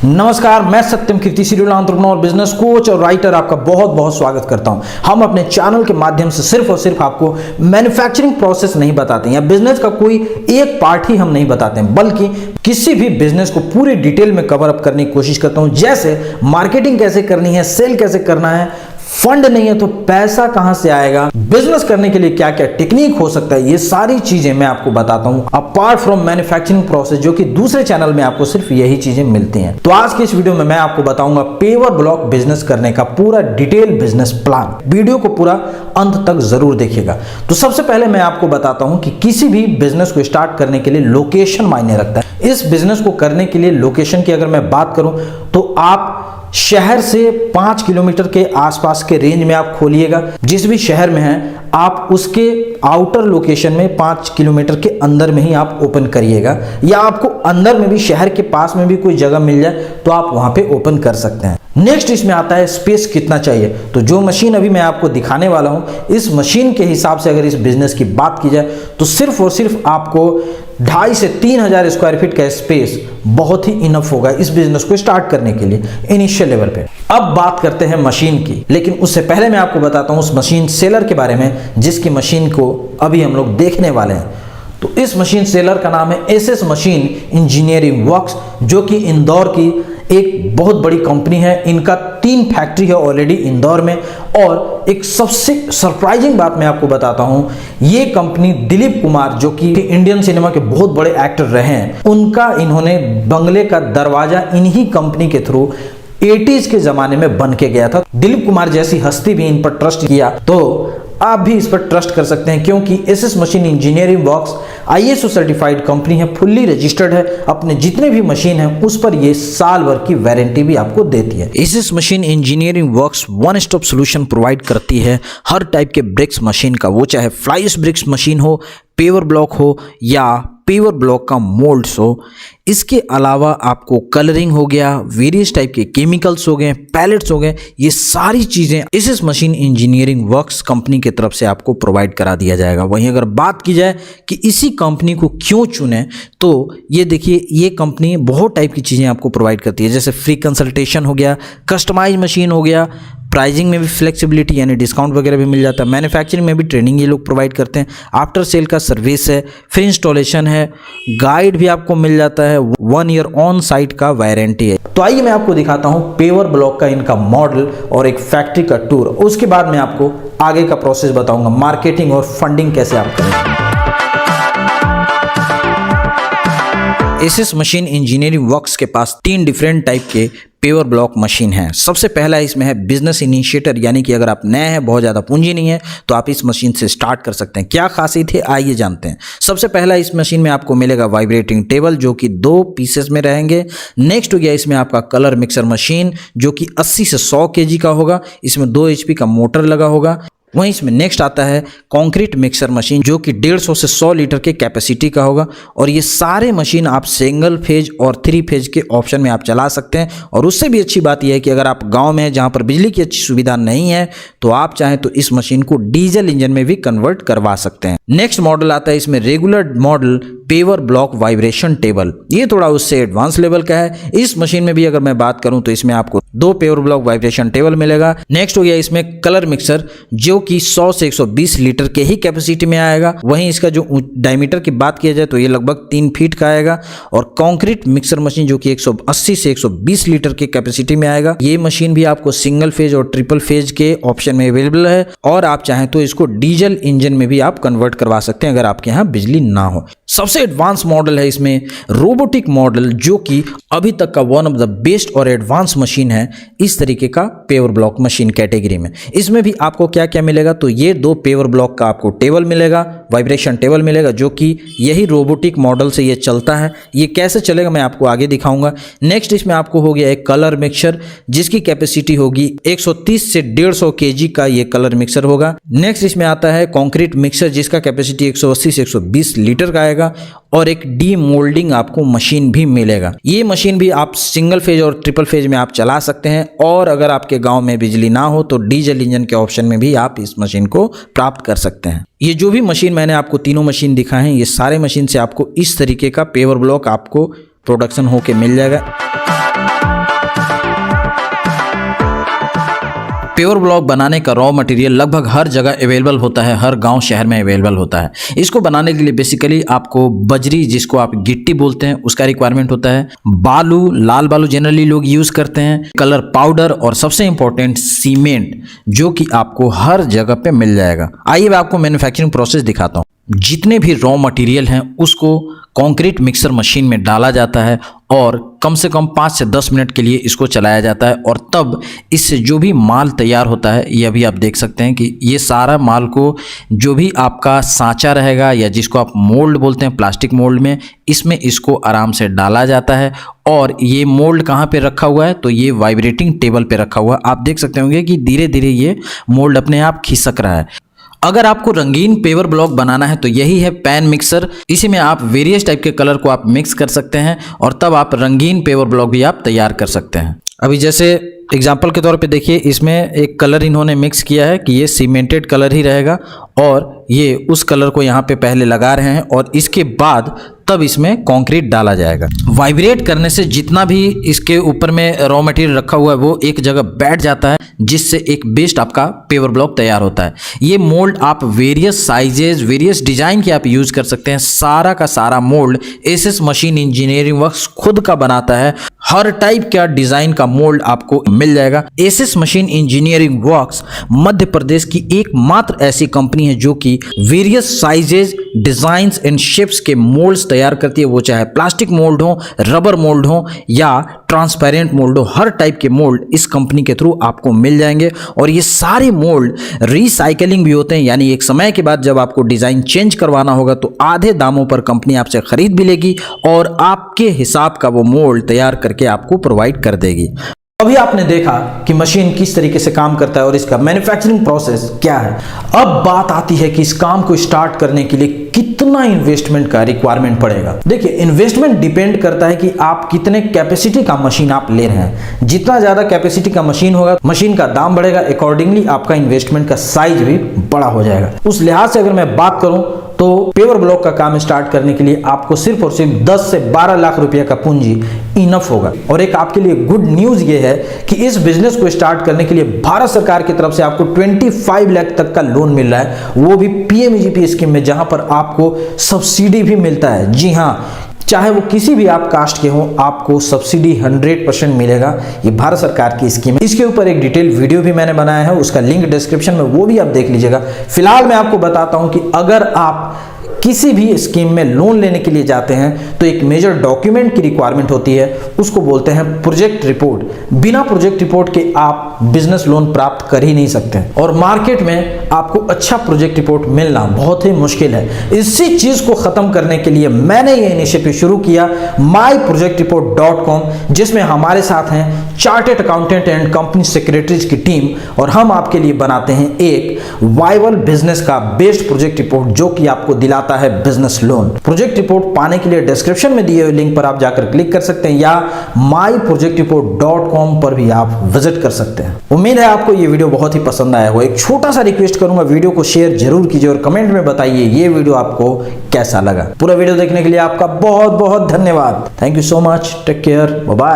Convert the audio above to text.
नमस्कार, मैं सत्यम कीर्ति serial entrepreneur business coach और राइटर आपका बहुत बहुत स्वागत करता हूं। हम अपने चैनल के माध्यम से सिर्फ और सिर्फ आपको मैन्युफैक्चरिंग प्रोसेस नहीं बताते हैं या बिजनेस का कोई एक पार्ट ही हम नहीं बताते हैं, बल्कि किसी भी बिजनेस को पूरी डिटेल में कवर अप करने की कोशिश करता हूं। जैसे मार्केटिंग कैसे करनी है, सेल कैसे करना है, फंड नहीं है तो पैसा कहां से आएगा, बिजनेस करने के लिए क्या क्या टेक्निक हो सकता है, ये सारी चीजें मैं आपको बताता हूं अपार्ट फ्रॉम मैन्युफैक्चरिंग प्रोसेस, जो कि दूसरे चैनल में आपको सिर्फ यही चीजें मिलती हैं। तो आज की इस वीडियो में मैं आपको बताऊंगा पेवर ब्लॉक बिजनेस करने का पूरा डिटेल बिजनेस प्लान। वीडियो को पूरा अंत तक जरूर देखिएगा। तो सबसे पहले मैं आपको बताता हूं कि किसी भी बिजनेस को स्टार्ट करने के लिए लोकेशन मायने रखता है। इस बिजनेस को करने के लिए लोकेशन की अगर मैं बात करूं तो आप शहर से 5 किलोमीटर के आसपास के रेंज में आप खोलिएगा। जिस भी शहर में हैं आप उसके आउटर लोकेशन में 5 किलोमीटर के अंदर में ही आप ओपन करिएगा, या आपको अंदर में भी शहर के पास में भी कोई जगह मिल जाए तो आप वहां पे ओपन कर सकते हैं। नेक्स्ट इसमें आता है स्पेस कितना चाहिए। तो जो मशीन अभी मैं आपको दिखाने वाला हूं, इस मशीन के हिसाब से अगर इस बिजनेस की बात की जाए तो सिर्फ और सिर्फ आपको 2,500 से 3,000 स्क्वायर फीट का स्पेस बहुत ही इनफ होगा इस बिजनेस को स्टार्ट करने के लिए इनिशियल लेवल पे। अब बात करते हैं मशीन की, लेकिन उससे पहले मैं आपको बताता हूं उस मशीन सेलर के बारे में जिसकी मशीन को अभी हम लोग देखने वाले हैं। तो इस मशीन सेलर का नाम है एसएस मशीन इंजीनियरिंग वर्क्स, जो कि इंदौर की एक बहुत बड़ी कंपनी है। इनका 3 फैक्ट्री है ऑलरेडी इंदौर में। और एक सबसे सरप्राइजिंग बात मैं आपको बताता हूं, ये कंपनी दिलीप कुमार, जो कि इंडियन सिनेमा के बहुत बड़े एक्टर रहे हैं, उनका इन्होंने बंगले का दरवाजा इन्हीं कंपनी के थ्रू 80s के जमाने में बन के गया था। दिलीप कुमार जैसी हस्ती भी इन पर ट्रस्ट किया तो आप भी इस पर ट्रस्ट कर सकते हैं, क्योंकि SS machine engineering works ISO certified company है, फुल्ली रजिस्टर्ड है। अपने जितने भी मशीन है उस पर ये साल भर की वारंटी भी आपको देती है। SS machine engineering works one stop solution provide करती है हर टाइप के ब्रिक्स मशीन का, वो चाहे फ्लाइस ब्रिक्स मशीन हो, पेवर ब्लॉक हो या पेवर ब्लॉक का मोल्ड्स हो। इसके अलावा आपको कलरिंग हो गया, वेरियस टाइप के केमिकल्स हो गए, पैलेट्स हो गए, ये सारी चीज़ें इस मशीन इंजीनियरिंग वर्क्स कंपनी की तरफ से आपको प्रोवाइड करा दिया जाएगा। वहीं अगर बात की जाए कि इसी कंपनी को क्यों चुने, तो ये देखिए, ये कंपनी बहुत टाइप की चीज़ें आपको प्रोवाइड करती है, जैसे फ्री कंसल्टेशन हो गया, कस्टमाइज मशीन हो गया, प्राइसिंग में भी फ्लेक्सिबिलिटी यानी डिस्काउंट वगैरह भी मिल जाता है, मैन्युफैक्चरिंग में भी ट्रेनिंग ये लोग प्रोवाइड करते हैं, आफ्टर सेल का सर्विस है, फ्री इंस्टॉलेशन है, गाइड भी आपको मिल जाता है, 1 ईयर ऑन साइट का वारंटी है। तो आइए मैं आपको दिखाता हूं पेवर ब्लॉक का इनका मॉडल और एक फैक्ट्री का टूर। उसके बाद मैं आपको आगे का प्रोसेस बताऊंगा, मार्केटिंग और फंडिंग कैसे आप करें। एसएस मशीन इंजीनियरिंग वर्क्स के पास 3 डिफरेंट टाइप के पेवर ब्लॉक मशीन है। सबसे पहला इसमें है बिजनेस इनिशिएटर, यानी कि अगर आप नए हैं, बहुत ज़्यादा पूंजी नहीं है, तो आप इस मशीन से स्टार्ट कर सकते हैं। क्या खासियत है आइए जानते हैं। सबसे पहला इस मशीन में आपको मिलेगा वाइब्रेटिंग टेबल, जो कि 2 पीसेस में रहेंगे। नेक्स्ट हो गया इसमें आपका कलर मिक्सर मशीन, जो कि 80 से 100 kg का होगा। इसमें 2 HP का मोटर लगा होगा। वहीं इसमें नेक्स्ट आता है कंक्रीट मिक्सर मशीन, जो कि 150 से 100 लीटर के कैपेसिटी का होगा। और ये सारे मशीन आप सिंगल फेज और 3 फेज के ऑप्शन में आप चला सकते हैं। और उससे भी अच्छी बात यह है कि अगर आप गांव में हैं जहां पर बिजली की अच्छी सुविधा नहीं है, तो आप चाहें तो इस मशीन को डीजल इंजन में भी कन्वर्ट करवा सकते हैं। नेक्स्ट मॉडल आता है इसमें regular model paver block vibration table. ये थोड़ा उससे एडवांस लेवल का है। इस मशीन में भी अगर मैं बात करूं तो इसमें आपको 2 पेवर ब्लॉक वाइब्रेशन टेबल मिलेगा। नेक्स्ट हो गया इसमें कलर मिक्सर, जो कि 100 से 120 लीटर के ही कैपेसिटी में आएगा। वहीं इसका जो डायमीटर की बात किया जाए तो ये लगभग 3 फीट का आएगा। और कंक्रीट मिक्सर मशीन, जो कि 180 से 120 लीटर के कैपेसिटी में आएगा। ये मशीन भी आपको सिंगल फेज और ट्रिपल फेज के ऑप्शन में अवेलेबल है। और आप चाहें तो इसको डीजल इंजन में भी आप कन्वर्ट करवा सकते हैं अगर आपके यहाँ बिजली ना हो। सबसे एडवांस मॉडल है इसमें रोबोटिक मॉडल, जो कि अभी तक का वन ऑफ द बेस्ट और एडवांस मशीन है इस तरीके का पेवर ब्लॉक मशीन कैटेगरी में। इसमें भी आपको क्या क्या मिलेगा, तो ये 2 पेवर ब्लॉक का आपको टेबल मिलेगा, वाइब्रेशन टेबल मिलेगा, जो कि यही रोबोटिक मॉडल से ये चलता है। ये कैसे चलेगा मैं आपको आगे दिखाऊंगा। नेक्स्ट इसमें आपको हो गया एक कलर मिक्सर, जिसकी कैपेसिटी होगी 130 से 150 kg का ये कलर मिक्सर होगा। नेक्स्ट इसमें आता है कंक्रीट मिक्सर, जिसका कैपेसिटी 180 से 120 लीटर का आएगा। और एक डी मोल्डिंग आपको मशीन भी मिलेगा। ये मशीन भी आप सिंगल फेज और ट्रिपल फेज में आप चला सकते हैं। और अगर आपके गांव में बिजली ना हो तो डीजल इंजन के ऑप्शन में भी आप इस मशीन को प्राप्त कर सकते हैं। ये जो भी मशीन मैंने आपको तीनों मशीन दिखाए हैं, ये सारे मशीन से आपको इस तरीके का पेवर ब्लॉक आपको प्रोडक्शन होके मिल जाएगा। पेवर ब्लॉक बनाने का रॉ मटेरियल लगभग हर जगह अवेलेबल होता है, हर गांव शहर में अवेलेबल होता है। इसको बनाने के लिए बेसिकली आपको बजरी, जिसको आप गिट्टी बोलते हैं, उसका रिक्वायरमेंट होता है, बालू, लाल बालू जनरली लोग यूज करते हैं, कलर पाउडर और सबसे इंपॉर्टेंट सीमेंट, जो कि आपको हर जगह पे मिल जाएगा। आइए मैं आपको मैन्युफैक्चरिंग प्रोसेस दिखाता हूँ। जितने भी रॉ मटेरियल हैं उसको कंक्रीट मिक्सर मशीन में डाला जाता है और कम से कम 5 से 10 मिनट के लिए इसको चलाया जाता है और तब इससे जो भी माल तैयार होता है, ये अभी आप देख सकते हैं कि ये सारा माल को जो भी आपका सांचा रहेगा या जिसको आप मोल्ड बोलते हैं, प्लास्टिक मोल्ड में, इसमें इसको आराम से डाला जाता है। और ये मोल्ड कहाँ पे रखा हुआ है, तो ये वाइब्रेटिंग टेबल पे रखा हुआ है। आप देख सकते होंगे कि धीरे धीरे ये मोल्ड अपने आप खिसक रहा है। अगर आपको रंगीन पेवर ब्लॉक बनाना है तो यही है पैन मिक्सर। इसी में आप वेरियस टाइप के कलर को आप मिक्स कर सकते हैं और तब आप रंगीन पेवर ब्लॉक भी आप तैयार कर सकते हैं। अभी जैसे एग्जाम्पल के तौर पे देखिए, इसमें एक कलर इन्होंने मिक्स किया है कि ये सीमेंटेड कलर ही रहेगा और ये उस कलर को यहाँ पे पहले लगा रहे हैं और इसके बाद तब इसमें कंक्रीट डाला जाएगा। वाइब्रेट करने से जितना भी इसके ऊपर में रॉ मटेरियल रखा हुआ है वो एक जगह बैठ जाता है, जिससे एक बेस्ट आपका पेवर ब्लॉक तैयार होता है। ये मोल्ड आप वेरियस साइजेस, वेरियस डिजाइन के आप यूज कर सकते हैं। सारा का सारा mould SS machine engineering works खुद का बनाता है। हर टाइप का डिजाइन का मोल्ड आपको मिल जाएगा। SS machine engineering works Madhya Pradesh की एकमात्र ऐसी कंपनी है जो कि various sizes, designs and shapes के मोल्ड्स तैयार करती है। वो चाहे प्लास्टिक मोल्ड हो, रबर मोल्ड हो या ट्रांसपेरेंट मोल्ड हो, हर टाइप के मोल्ड इस कंपनी के थ्रू आपको मिल जाएंगे। और ये सारे मोल्ड रिसाइकलिंग भी होते हैं, यानी एक समय के बाद जब आपको डिजाइन चेंज करवाना होगा तो आधे दामों पर कंपनी आपसे खरीद भी लेगी और आपके हिसाब का वो मोल्ड तैयार करके आपको प्रोवाइड कर देगी। अभी आपने देखा कि मशीन किस तरीके से काम करता है और इसका मैन्युफैक्चरिंग प्रोसेस क्या है। अब बात आती है कि इस काम को स्टार्ट करने के लिए कितना इन्वेस्टमेंट का रिक्वायरमेंट पड़ेगा। देखिए, इन्वेस्टमेंट डिपेंड करता है कि आप कितने कैपेसिटी का मशीन आप ले रहे हैं। जितना ज्यादा कैपेसिटी का मशीन होगा, मशीन का दाम बढ़ेगा, अकॉर्डिंगली आपका इन्वेस्टमेंट का साइज भी बड़ा हो जाएगा। उस लिहाज से अगर मैं बात करूं तो पेवर ब्लॉक का काम स्टार्ट करने के लिए आपको सिर्फ और सिर्फ 10 से 12 लाख रुपए का पूंजी इनफ होगा। और एक आपके लिए गुड न्यूज ये है कि इस बिजनेस को स्टार्ट करने के लिए भारत सरकार की तरफ से आपको 25 लाख तक का लोन मिल रहा है, वो भी पीएमजीपी स्कीम में, जहां पर आपको सब्सिडी भी मिलता है। जी हां, चाहे वो किसी भी आप कास्ट के हो, आपको सब्सिडी 100% मिलेगा। ये भारत सरकार की स्कीम है। इसके ऊपर एक डिटेल वीडियो भी मैंने बनाया है, उसका लिंक डिस्क्रिप्शन में, वो भी आप देख लीजिएगा। फिलहाल मैं आपको बताता हूं कि अगर आप किसी भी स्कीम में लोन लेने के लिए जाते हैं तो एक मेजर डॉक्यूमेंट की रिक्वायरमेंट होती है, उसको बोलते हैं प्रोजेक्ट रिपोर्ट। बिना प्रोजेक्ट रिपोर्ट के आप बिजनेस लोन प्राप्त कर ही नहीं सकते और मार्केट में आपको अच्छा प्रोजेक्ट रिपोर्ट मिलना बहुत ही मुश्किल है। इसी चीज को खत्म करने के लिए मैंने ये इनिशिएटिव शुरू किया myprojectreport.com, जिसमें हमारे साथ हैं chartered accountant and company secretaries की टीम और हम आपके लिए बनाते हैं एक वाइबल बिजनेस का बेस्ट प्रोजेक्ट रिपोर्ट जो कि आपको दिलाता है बिजनेस लोन। प्रोजेक्ट रिपोर्ट पाने के लिए डिस्क्रिप्शन में दिए हुए लिंक पर आप जाकर क्लिक कर सकते हैं या myprojectreport.com पर भी आप विजिट कर सकते हैं। उम्मीद है आपको ये वीडियो बहुत ही पसंद आया होगा। एक छोटा सा रिक्वेस्ट करूंगा, वीडियो को शेयर जरूर कीजिए और कमेंट में बताइए ये वीडियो आपको कैसा लगा। पूरा वीडियो देखने के लिए आपका बहुत बहुत धन्यवाद। Thank you so much. Take care, bye bye.